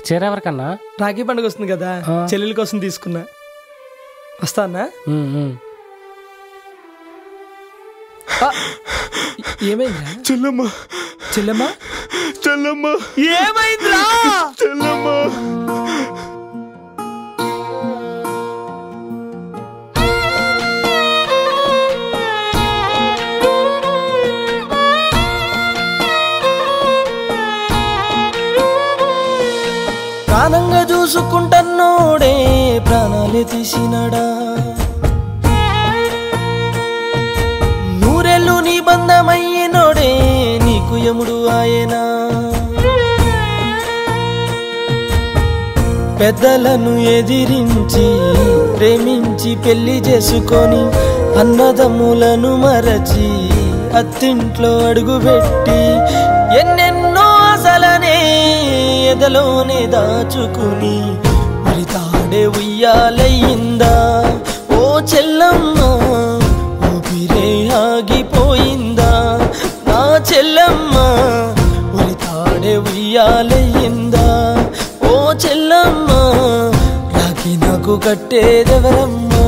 చీర ఎవరికన్నా? రాఖీ పండుగ వస్తుంది కదా, చెల్లెల కోసం తీసుకున్నా. వస్తా అన్నా. ఏమైందా? చెల్లమ్మ చెల్లెమ్మ చెల్లమ్మ ఏమైందిరా? చెల్లమ్మ ప్రాణంగా చూసుకుంటన్నోడే ప్రాణాలే తీసినడా, నూరెళ్ళు నీ బంధమయ్యినోడే నీకు యముడు ఆయనా. పెద్దలను ఎదిరించి ప్రేమించి పెళ్లి చేసుకొని అన్నదమ్ములను మరచి అత్తింట్లో అడుగుపెట్టి ఎన్నెన్నో ఆశలనే ఎదలోనే దాచుకుని మరి తాడే ఉయ్యాలయ్యిందా ఓ చెల్లమ్మ, ఊపిరే ఆగిపోయిందా నా చెల్లమ్మ, మరి తాడే ఉయ్యాలయ్యిందా ఓ చెల్లమ్మ, రాఖీ నాకు కట్టేదెవరమ్మా?